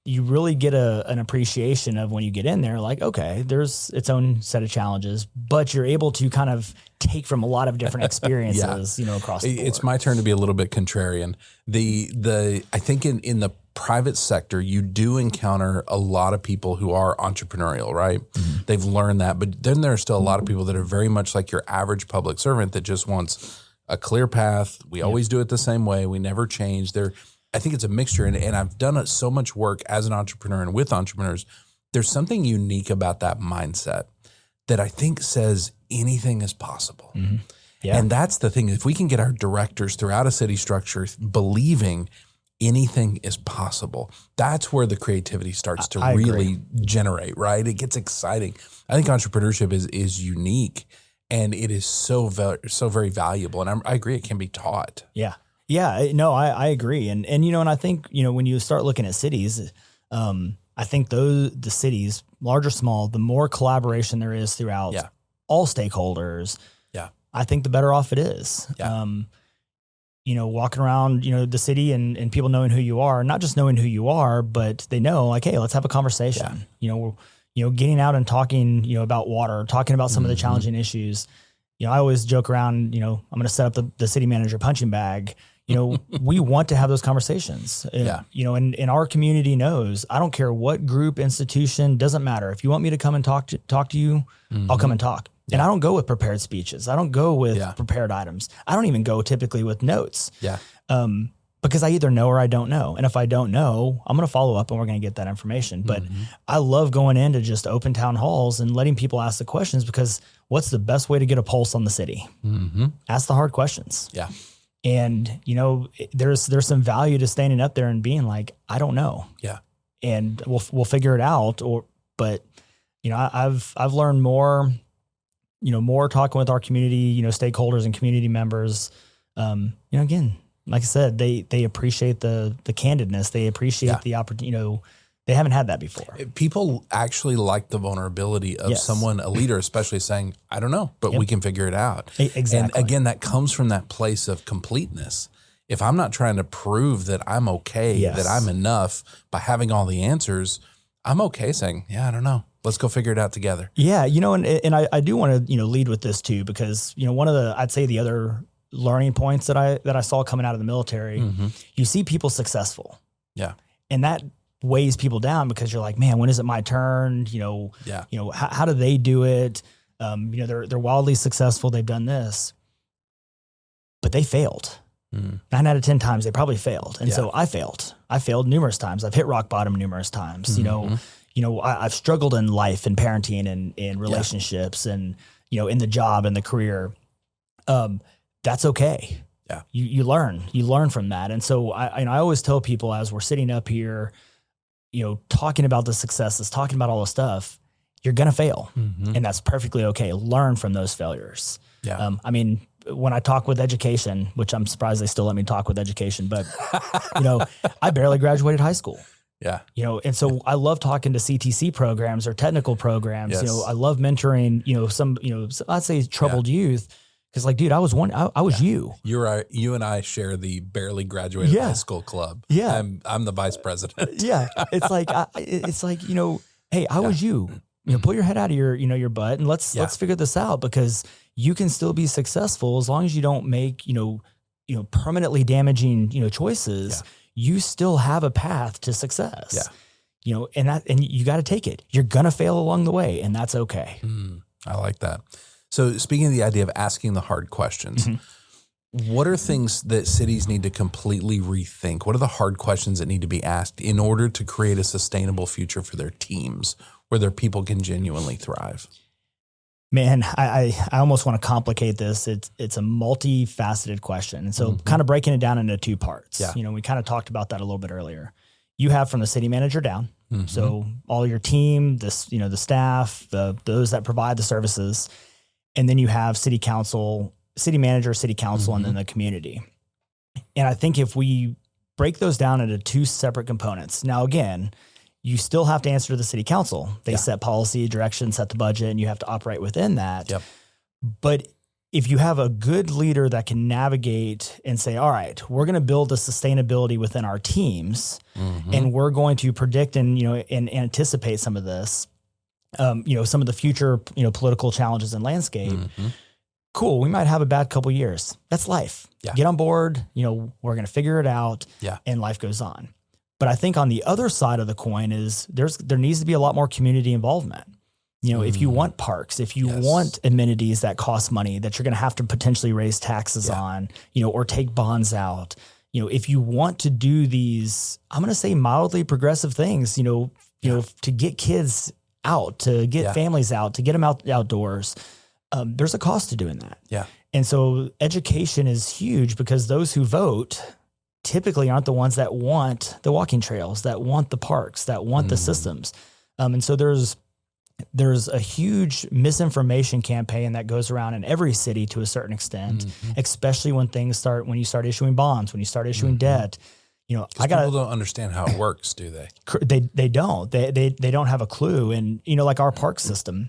you really get an appreciation of when you get in there, like, okay, there's its own set of challenges, but you're able to kind of take from a lot of different experiences, across the board.
It's my turn to be a little bit contrarian. I think in the private sector, you do encounter a lot of people who are entrepreneurial, right? They've learned that, but then there are still a lot of people that are very much like your average public servant that just wants a clear path. We always do it the same way. We never change. I think it's a mixture, and I've done so much work as an entrepreneur and with entrepreneurs. There's something unique about that mindset that I think says anything is possible. Yeah. And that's the thing. If we can get our directors throughout a city structure believing anything is possible, that's where the creativity starts to really generate, right? It gets exciting. I think entrepreneurship is unique, and it is so very valuable. And I agree, it can be taught.
Yeah. Yeah, no, I agree. And I think, when you start looking at cities, I think the cities, large or small, the more collaboration there is throughout all stakeholders, I think the better off it is.
Yeah.
Walking around, the city and people knowing who you are, not just knowing who you are, but they know like, hey, let's have a conversation. Getting out and talking, about water, talking about some of the challenging issues. I always joke around, I'm going to set up the city manager punching bag. We want to have those conversations. And our community knows, I don't care what group, institution, doesn't matter. If you want me to come and talk to you, I'll come and talk. And I don't go with prepared speeches. I don't go with prepared items. I don't even go typically with notes. because I either know or I don't know. And if I don't know, I'm going to follow up and we're going to get that information. But I love going into just open town halls and letting people ask the questions, because what's the best way to get a pulse on the city? Ask the hard questions.
Yeah.
And, you know, there's some value to standing up there and being like, I don't know.
Yeah.
And we'll figure it out. But, you know, I've learned more, you know, more talking with our community, you know, stakeholders and community members. You know, again, like I said, they appreciate the candidness. They appreciate the opportunity. You know, they haven't had that before.
People actually like the vulnerability of someone, a leader, especially saying, I don't know, but we can figure it out.
Exactly.
And again, that comes from that place of completeness. If I'm not trying to prove that I'm okay, that I'm enough by having all the answers, I'm okay saying, yeah, I don't know. Let's go figure it out together.
Yeah. You know, and I do want to, you know, lead with this too, because, you know, one of the, I'd say the other learning points that I saw coming out of the military, you see people successful.
Yeah.
And that weighs people down, because you're like, man, when is it my turn? You know, how do they do it? You know, they're wildly successful. They've done this, but they failed. 9 out of 10 times they probably failed. And so I failed numerous times. I've hit rock bottom numerous times. You know, I've struggled in life and parenting and relationships and, you know, in the job and the career. That's okay. Yeah. You learn from that. And so I always tell people, as we're sitting up here, you know, talking about the successes, talking about all the stuff, you're going to fail, and that's perfectly okay. Learn from those failures. Yeah. I mean, when I talk with education, which I'm surprised they still let me talk with education, but you know, I barely graduated high school. Yeah. You know, and so I love talking to CTC programs or technical programs. Yes. You know, I love mentoring, you know, some, you know, I'd say troubled youth. Cause like, dude, I was you.
You and I share the barely graduated high school club.
Yeah.
I'm the vice president.
Yeah. It's like, you know, hey, I was you. You know, pull your head out of your butt and let's figure this out, because you can still be successful as long as you don't make, you know, permanently damaging, you know, choices. Yeah. You still have a path to success. Yeah. You know, and you got to take it. You're going to fail along the way, and that's okay.
I like that. So speaking of the idea of asking the hard questions, what are things that cities need to completely rethink? What are the hard questions that need to be asked in order to create a sustainable future for their teams where their people can genuinely thrive?
Man, I almost want to complicate this. It's a multifaceted question. And so kind of breaking it down into 2 parts. Yeah. You know, we kind of talked about that a little bit earlier. You have from the city manager down. So all your team, you know, the staff, those that provide the services, and then you have city council, city manager, city council, and then the community. And I think if we break those down into 2 separate components, now again, you still have to answer to the city council. They set policy, direction, set the budget, and you have to operate within that. Yep. But if you have a good leader that can navigate and say, all right, we're going to build a sustainability within our teams, and we're going to predict and, you know, and anticipate some of this, you know, some of the future, you know, political challenges and landscape. Cool. We might have a bad couple years. That's life. Yeah. Get on board. You know, we're going to figure it out, and life goes on. But I think on the other side of the coin is there needs to be a lot more community involvement. You know, if you want parks, if you want amenities that cost money that you're going to have to potentially raise taxes on, you know, or take bonds out, you know, if you want to do these, I'm going to say mildly progressive things, you know, to get kids out, to get families out, to get them outdoors, there's a cost to doing that. Yeah. And so education is huge, because those who vote typically aren't the ones that want the walking trails, that want the parks, that want the systems. And so there's a huge misinformation campaign that goes around in every city to a certain extent, especially when you start issuing bonds, when you start issuing debt. You know, people
don't understand how it works, do they?
They don't. They don't have a clue. And, you know, like our park system,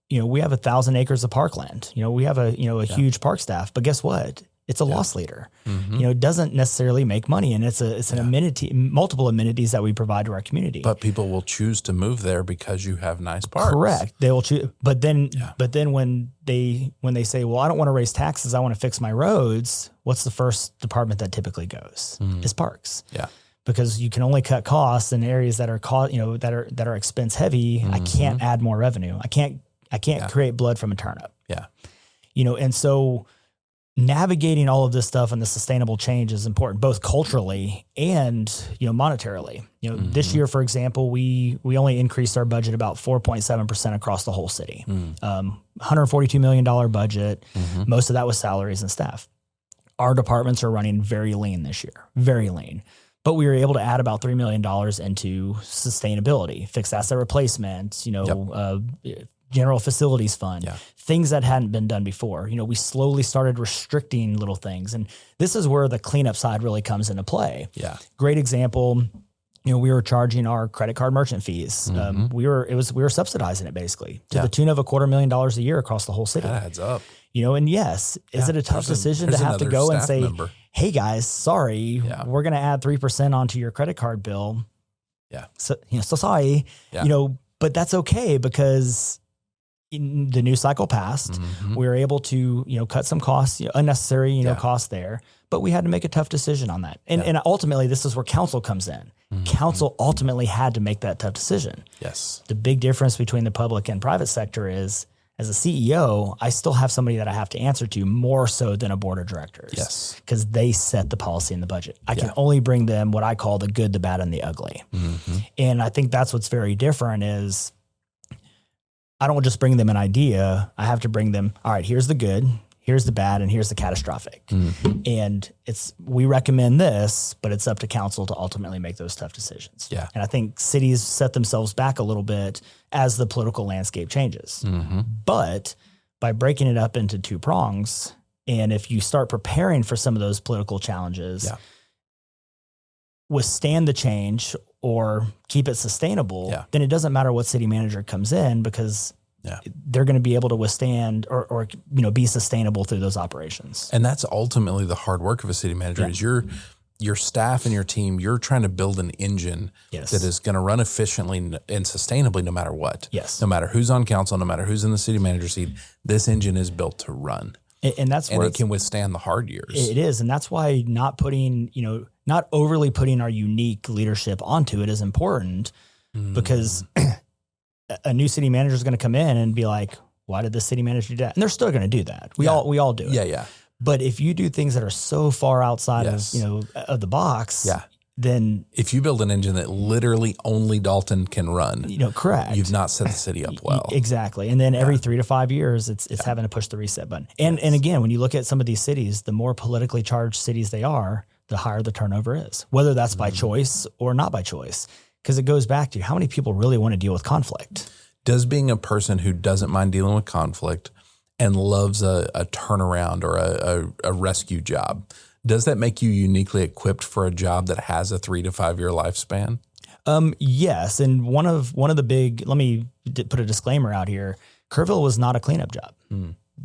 you know, we have 1,000 acres of parkland. You know, we have a huge park staff, but guess what? It's a loss leader. You know, it doesn't necessarily make money, and it's an amenity, multiple amenities that we provide to our community.
But people will choose to move there because you have nice parks.
Correct. They will choose. But then when they say, well, I don't want to raise taxes, I want to fix my roads, what's the first department that typically goes? Is parks. Yeah. Because you can only cut costs in areas that are that are expense heavy. I can't add more revenue. I can't create blood from a turnip. Yeah. You know, and so navigating all of this stuff and the sustainable change is important, both culturally and, monetarily. This year, for example, we only increased our budget about 4.7% across the whole city. $142 million budget. Most of that was salaries and staff. Our departments are running very lean this year, very lean. But we were able to add about $3 million into sustainability, fixed asset replacement, general facilities fund, things that hadn't been done before. We slowly started restricting little things. And this is where the cleanup side really comes into play. Yeah. Great example. We were charging our credit card merchant fees. We were subsidizing it basically to the tune of $250,000 a year across the whole city.
That adds up.
And yes, is it a tough decision to have to go and say, hey guys, sorry, we're going to add 3% onto your credit card bill. Yeah. So, so sorry, but that's okay because in the news cycle passed, we were able to, cut some costs, unnecessary, costs there, but we had to make a tough decision on that. And ultimately this is where council comes in. Council ultimately had to make that tough decision. Yes. The big difference between the public and private sector is, as a CEO, I still have somebody that I have to answer to more so than a board of directors. Yes. Because they set the policy and the budget. I can only bring them what I call the good, the bad, and the ugly. And I think that's what's very different is I don't just bring them an idea. I have to bring them, all right, here's the good, here's the bad, and here's the catastrophic. And we recommend this, but it's up to council to ultimately make those tough decisions. Yeah. And I think cities set themselves back a little bit as the political landscape changes. But by breaking it up into two prongs, and if you start preparing for some of those political challenges, withstand the change or keep it sustainable, then it doesn't matter what city manager comes in because they're going to be able to withstand or be sustainable through those operations.
And that's ultimately the hard work of a city manager is your staff and your team, you're trying to build an engine that is going to run efficiently and sustainably no matter what. Yes. No matter who's on council, no matter who's in the city manager seat, this engine is built to run.
And that's where
it can withstand the hard years.
It is. And that's why not overly putting our unique leadership onto it is important because a new city manager is going to come in and be like, why did the city manager do that? And they're still going to do that. We all do it.
Yeah.
But if you do things that are so far outside of the box, then
if you build an engine that literally only Dalton can run,
correct,
you've not set the city up well.
Exactly. And then every 3 to 5 years, it's having to push the reset button. And again, when you look at some of these cities, the more politically charged cities they are, the higher the turnover is, whether that's by choice or not by choice. Because it goes back to how many people really want to deal with conflict.
Does being a person who doesn't mind dealing with conflict and loves a turnaround or a rescue job, does that make you uniquely equipped for a job that has a 3 to 5 year lifespan?
Yes. And one of the big, let me put a disclaimer out here. Kerrville was not a cleanup job.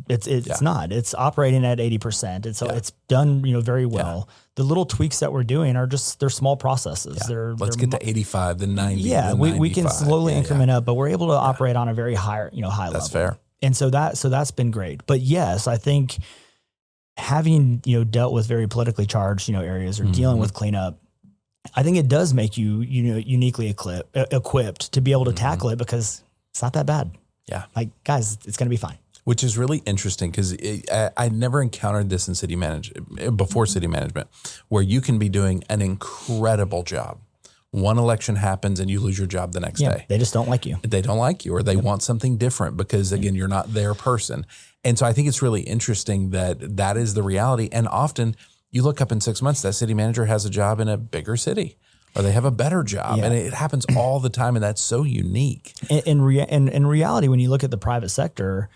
It's not. It's operating at 80%. It's done very well. The little tweaks that we're doing they're small processes.
Let's get to 85, then 90.
Yeah, we can slowly increment up, but we're able to operate on a very high level.
That's fair.
And so that's been great. But yes, I think having dealt with very politically charged areas or dealing with cleanup, I think it does make you uniquely equipped to be able to tackle it because it's not that bad. Yeah, like guys, it's going to be fine.
Which is really interesting because I never encountered this in before city management, where you can be doing an incredible job. One election happens and you lose your job the next day.
They just don't like you.
They don't like you, or they want something different because, again, you're not their person. And so I think it's really interesting that is the reality. And often you look up in 6 months, that city manager has a job in a bigger city, or they have a better job. And it happens all the time. And that's so unique.
In reality, when you look at the private sector,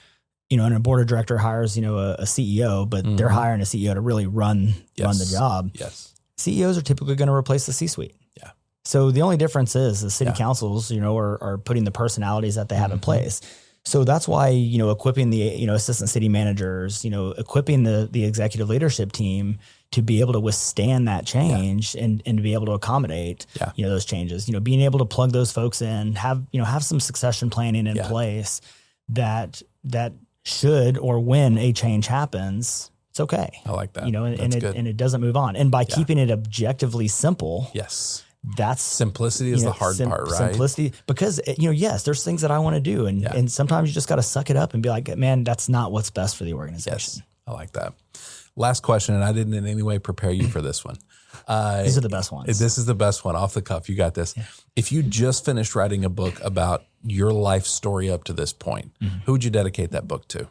and a board of director hires, a CEO, but they're hiring a CEO to really run the job. Yes. CEOs are typically going to replace the C-suite. Yeah. So the only difference is the city councils, are putting the personalities that they have in place. So that's why, equipping the, assistant city managers, equipping the executive leadership team to be able to withstand that change and to be able to accommodate, those changes, being able to plug those folks in, have some succession planning in place that should, or when a change happens, it's okay.
I like that.
And it doesn't move on. And by keeping it objectively simple.
Yes.
That's
simplicity is the hard part, right?
Simplicity, because yes, there's things that I want to do. And sometimes you just got to suck it up and be like, man, that's not what's best for the organization.
Yes. I like that. Last question, and I didn't in any way prepare you for this one.
These are the best ones.
This is the best one, off the cuff. You got this. Yeah. If you just finished writing a book about your life story up to this point, who would you dedicate that book to?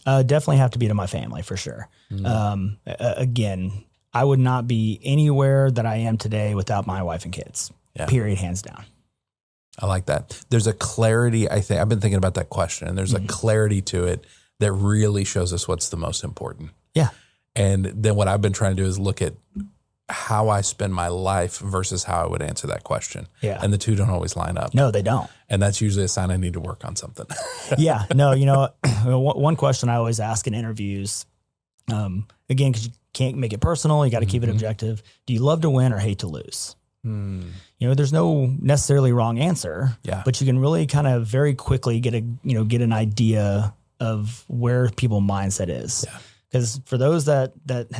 Definitely have to be to my family for sure. Again, I would not be anywhere that I am today without my wife and kids. Yeah. Period, hands down.
I like that. There's a clarity, I think. I've been thinking about that question, and there's a clarity to it that really shows us what's the most important.
Yeah.
And then what I've been trying to do is look at how I spend my life versus how I would answer that question.
Yeah.
And the two don't always line up.
No, they don't.
And that's usually a sign I need to work on something.
Yeah. No, you know, one question I always ask in interviews, again, because you can't make it personal, you got to keep it objective. Do you love to win or hate to lose? You know, there's no necessarily wrong answer, but you can really kind of very quickly get an idea of where people's mindset is. Yeah. Because for those that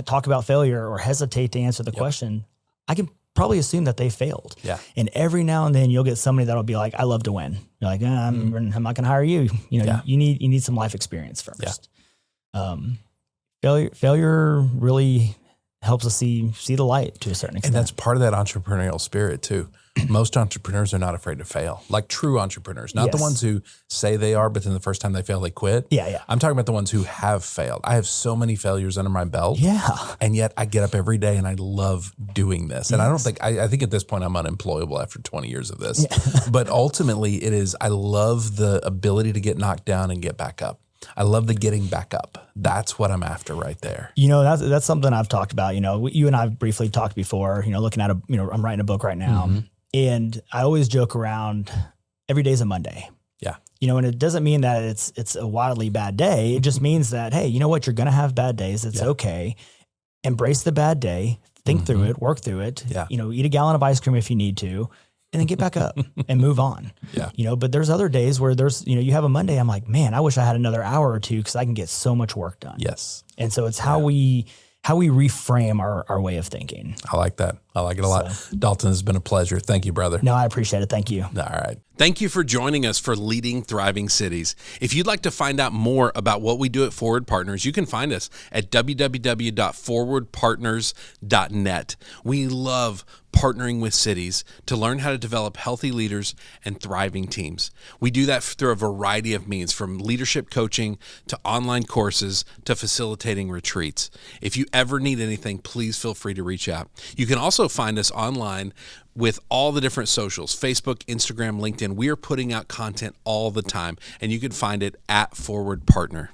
talk about failure or hesitate to answer the question, I can probably assume that they failed. Yeah. And every now and then you'll get somebody that'll be like, I love to win. You're like, I'm not going to hire you. You know, you need some life experience first. Yeah. Failure really helps us see the light to a certain extent.
And that's part of that entrepreneurial spirit too. Most entrepreneurs are not afraid to fail, like true entrepreneurs, not the ones who say they are, but then the first time they fail, they quit.
Yeah.
I'm talking about the ones who have failed. I have so many failures under my belt.
Yeah.
And yet I get up every day and I love doing this. And I think at this point I'm unemployable after 20 years of this, but ultimately I love the ability to get knocked down and get back up. I love the getting back up. That's what I'm after right there.
You know, that's something I've talked about. You know, you and I have briefly talked before, you know, looking at I'm writing a book right now. And I always joke around, every day's a Monday. Yeah. You know, and it doesn't mean that it's a wildly bad day. It just means that, hey, you know what? You're going to have bad days. It's okay. Embrace the bad day, think through it, work through it, you know, eat a gallon of ice cream if you need to, and then get back up and move on. Yeah. You know, but there's other days where you have a Monday. I'm like, man, I wish I had another hour or two because I can get so much work done. Yes. And so it's how we reframe our way of thinking.
I like that. I like it a lot. Dalton, it's been a pleasure. Thank you, brother.
No, I appreciate it. Thank you.
All right. Thank you for joining us for Leading Thriving Cities. If you'd like to find out more about what we do at Forward Partners, you can find us at www.forwardpartners.net. We love partnering with cities to learn how to develop healthy leaders and thriving teams. We do that through a variety of means, from leadership coaching to online courses to facilitating retreats. If you ever need anything, please feel free to reach out. You can also find us online with all the different socials, Facebook, Instagram, LinkedIn. We are putting out content all the time, and you can find it at Forward Partner.